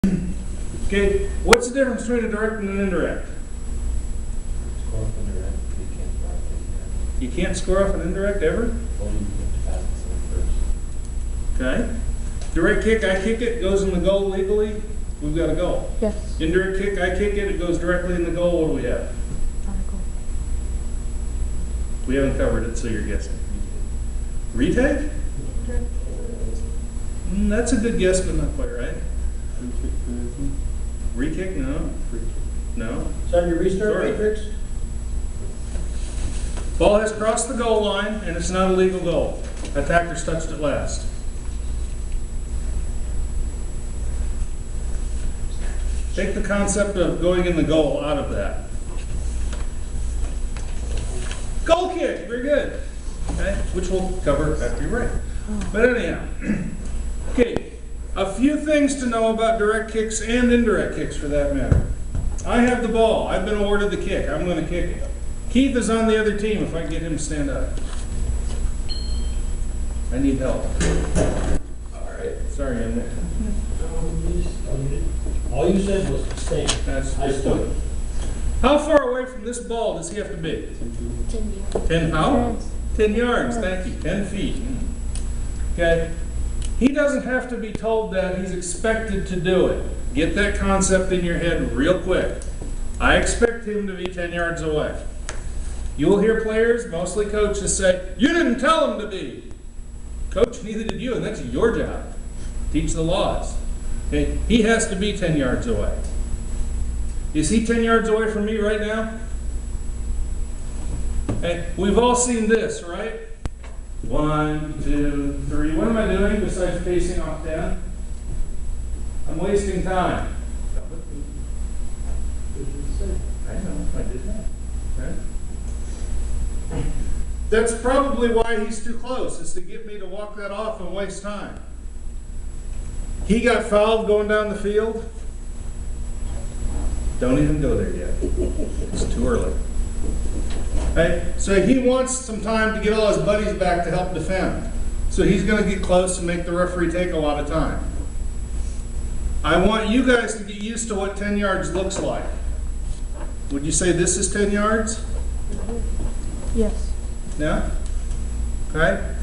Okay, what's the difference between a direct and an indirect? Score off indirect, you can't score off indirect. You can't score off an indirect ever? Only you get to pass it first. Okay. Direct kick, I kick it, goes in the goal legally, we've got a goal. Yes. Indirect kick, I kick it, it goes directly in the goal, what do we have? Article. We haven't covered it, so you're guessing. Retake? That's a good guess, but not quite right. Re-kick? No. No. Is that your restart Sorry. matrix? Ball has crossed the goal line, and it's not a legal goal. Attacker's touched it last. Take the concept of going in the goal out of that. Goal kick, very good. Okay, which we'll cover after you're right. But anyhow, okay, a few things to know about direct kicks and indirect kicks for that matter. I have the ball. I've been awarded the kick. I'm going to kick it. Keith is on the other team if I can get him to stand up. I need help. All right. Sorry, Emily. All you said was stand. That's I stood. How far away from this ball does he have to be? 10 10 how? yards. 10 yards, thank you, 10 feet. Okay, he doesn't have to be told that, he's expected to do it. Get that concept in your head real quick. I expect him to be 10 yards away. You will hear players, mostly coaches, say, you didn't tell him to be. Coach, neither did you, and that's your job. Teach the laws. Okay, he has to be 10 yards away. Is he 10 yards away from me right now? Hey, we've all seen this, right? 1, 2, 3. What am I doing besides pacing off 10? I'm wasting time. I know, I did that. Okay. That's probably why he's too close, is to get me to walk that off and waste time. He got fouled going down the field. Don't even go there yet. It's too early. Right? So he wants some time to get all his buddies back to help defend. So he's going to get close and make the referee take a lot of time. I want you guys to get used to what 10 yards looks like. Would you say this is 10 yards? Yes. Yeah? Okay?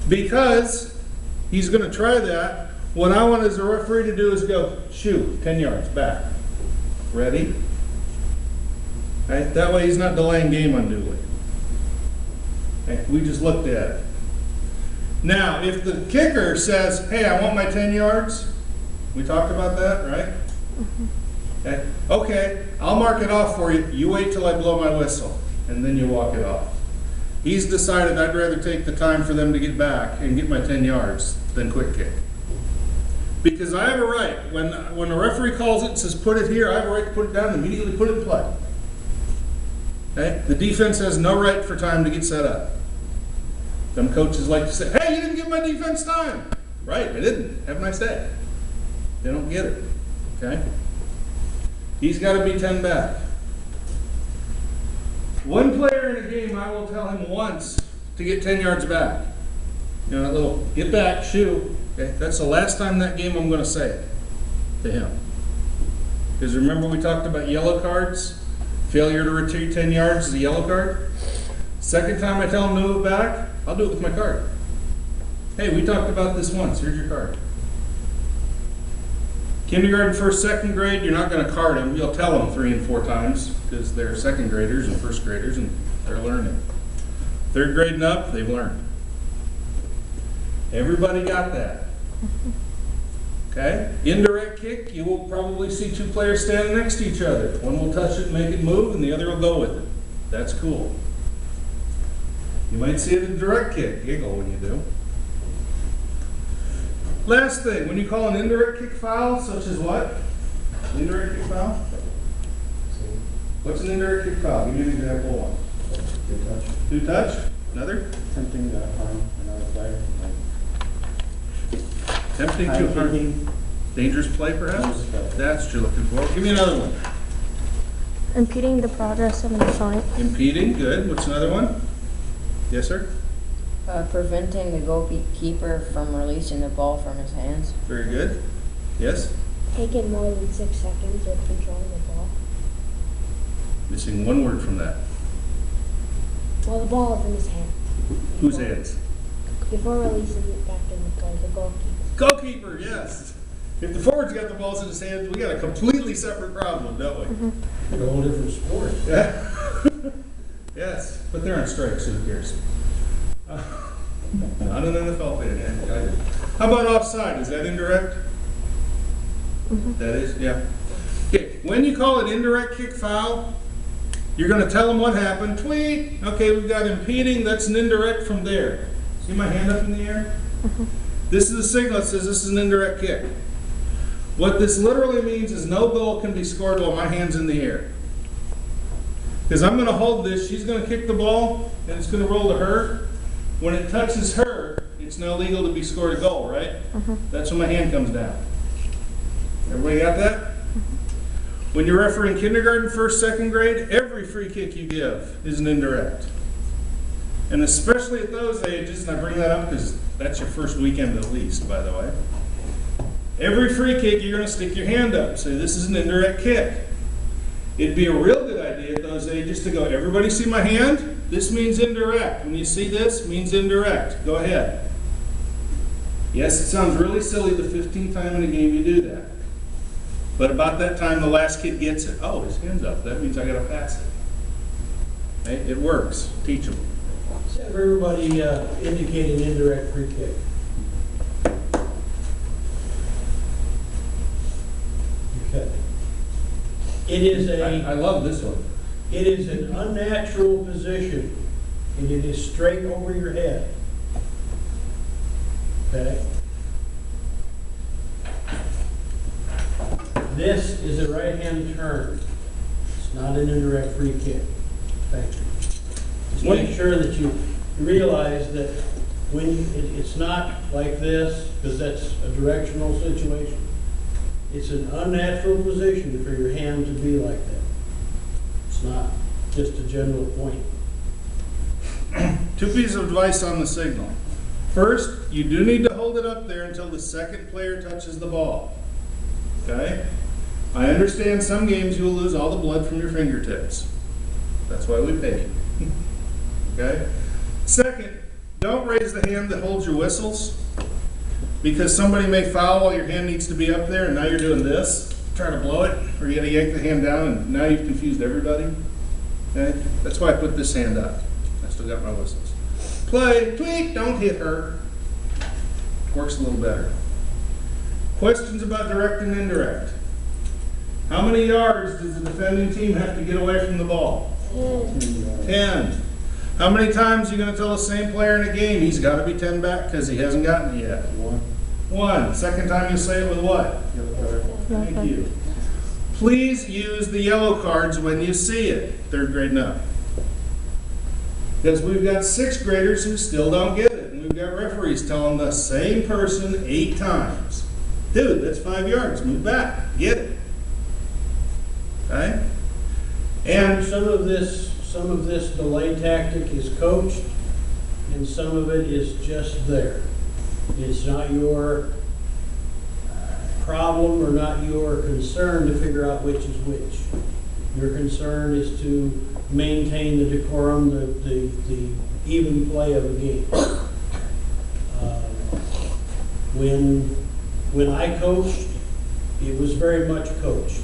Because he's going to try that. What I want as a referee to do is go, shoot, 10 yards back. Ready? Right? That way he's not delaying game unduly. Okay? We just looked at it. Now, if the kicker says, hey, I want my 10 yards, we talked about that, right? Okay, okay, I'll mark it off for you. You wait till I blow my whistle, and then you walk it off. He's decided I'd rather take the time for them to get back and get my 10 yards than quick kick. Because I have a right, when a referee calls it and says put it here, I have a right to put it down and immediately put it in play. Okay? The defense has no right for time to get set up. Some coaches like to say, hey, you didn't give my defense time. Right, I didn't. Have a nice day. They don't get it. Okay? He's got to be 10 back. One player in a game, I will tell him once to get 10 yards back. You know, that little get back, shoe. Okay? That's the last time that game I'm going to say it to him. Because remember we talked about yellow cards? Failure to retrieve 10 yards is a yellow card. Second time I tell him to move back, I'll do it with my card. Hey, we talked about this once. Here's your card. Kindergarten, first, second grade, you're not going to card them. You'll tell them 3 and 4 times because they're second graders and first graders and they're learning. Third grade and up, they've learned. Everybody got that. Okay? Indirect kick, you will probably see 2 players standing next to each other. One will touch it and make it move and the other will go with it. That's cool. You might see it in direct kick. Giggle when you do. Last thing, when you call an indirect kick foul, such as what? An indirect kick foul? What's an indirect kick foul? Give me an example one. 2 touch. Another? Attempting to harm another player. Attempting to harm. Dangerous play, perhaps? That's what you're looking for. Give me another one. Impeding the progress of an opponent. Impeding, good. What's another one? Yes, sir? Preventing the goalkeeper from releasing the ball from his hands. Very good. Yes? taken more than 6 seconds of controlling the ball? Missing one word from that. Well, the ball is in his hand. Whose hands? Before releasing it back in the play, the goalkeeper. Goalkeeper, yes. If the forward's got the balls in his hands, we got a completely separate problem, don't we? A whole different sport. Yeah. Yes, but they're on strike, so who cares? Not an NFL fan. Yeah. How about offside? Is that indirect? That is, yeah. Okay, when you call it indirect kick foul, you're going to tell them what happened. Tweet. Okay, we've got impeding. That's an indirect from there. See my hand up in the air? This is a signal that says this is an indirect kick. What this literally means is no goal can be scored while my hand's in the air. Because I'm going to hold this, she's going to kick the ball, and it's going to roll to her. When it touches her, it's now legal to be scored a goal, right? That's when my hand comes down. Everybody got that? When you're refereeing kindergarten, first, second grade, every free kick you give is an indirect. And especially at those ages, and I bring that up because that's your first weekend at least, by the way. Every free kick, you're going to stick your hand up. Say, this is an indirect kick. It'd be a real good idea at those ages to go, everybody see my hand? This means indirect. When you see this, it means indirect. Go ahead. Yes, it sounds really silly the 15th time in a game you do that. But about that time, the last kid gets it. Oh, his hand's up. That means I got to pass it. Hey, it works. Teachable. Let's have everybody indicate an indirect free kick. Okay. It is I love this one. It is an unnatural position, and it is straight over your head. Okay? This is a right-hand turn. It's not an indirect free kick. Thank you. Just make sure that you realize that when it's not like this, because that's a directional situation. It's an unnatural position for your hand to be like that. It's not just a general point. Two pieces of advice on the signal. First, you do need to hold it up there until the second player touches the ball. Okay? I understand some games you will lose all the blood from your fingertips. That's why we pay you. Okay? Second, don't raise the hand that holds your whistles, because somebody may foul while your hand needs to be up there and now you're doing this, trying to blow it, or you got to yank the hand down and now you've confused everybody. Okay? That's why I put this hand up. I still got my whistles. Play, tweak, don't hit her. Works a little better. Questions about direct and indirect. How many yards does the defending team have to get away from the ball? 10. How many times are you going to tell the same player in a game he's got to be 10 back because he hasn't gotten it yet? One. Second time you say it with what? Thank you. Please use the yellow cards when you see it. Third grade now. Because we've got 6th graders who still don't get it. And we've got referees telling the same person 8 times. Dude, that's 5 yards. Move back. Get it. Okay? And some of this delay tactic is coached, and some of it is just there. It's not your problem or not your concern to figure out which is which. Your concern is to maintain the decorum, the even play of a game. When I coached, it was very much coached.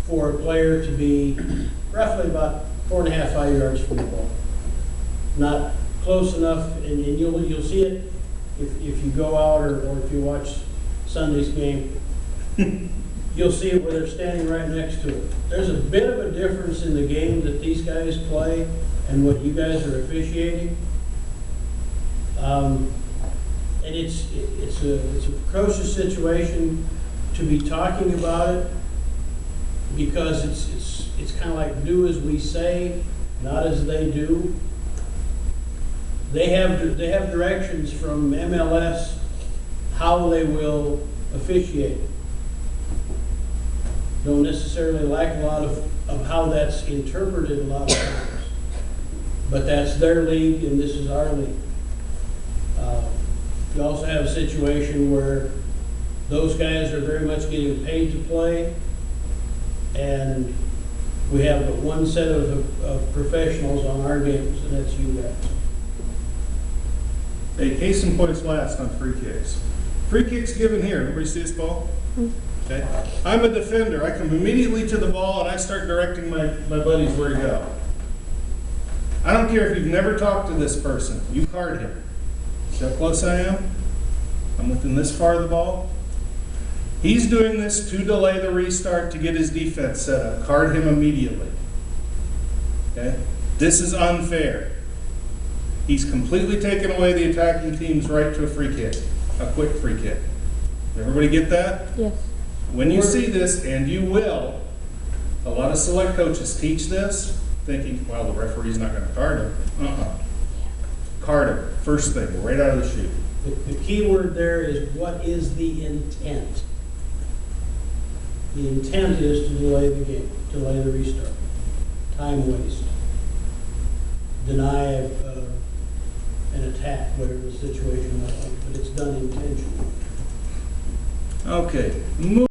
For a player to be roughly about 4.5, 5 yards from the ball. Not close enough, and you'll see it if you go out or if you watch Sunday's game. You'll see it where they're standing right next to it. There's a bit of a difference in the game that these guys play and what you guys are officiating. And it's a precocious situation to be talking about it, because it's kind of like do as we say, not as they do. They have directions from MLS how they will officiate. Don't necessarily like a lot of how that's interpreted a lot of times, but that's their league and this is our league. You also have a situation where those guys are very much getting paid to play, and we have but one set of professionals on our games, and that's you guys. Hey, case in point's last on free kicks. Free kicks given here. Everybody see this ball? Okay. I'm a defender. I come immediately to the ball and I start directing my buddies where to go. I don't care if you've never talked to this person. You card him. See how close I am? I'm within this far of the ball. He's doing this to delay the restart to get his defense set up. Card him immediately. Okay? This is unfair. He's completely taken away the attacking team's right to a free kick, a quick free kick. Everybody get that? Yes. When you see this, and you will, a lot of select coaches teach this, thinking, well, the referee's not going to card him. Card him, first thing, right out of the chute. The key word there is, what is the intent? The intent is to delay the game, delay the restart, time waste, deny an attack, whatever the situation might be, but it's done intentionally. Okay.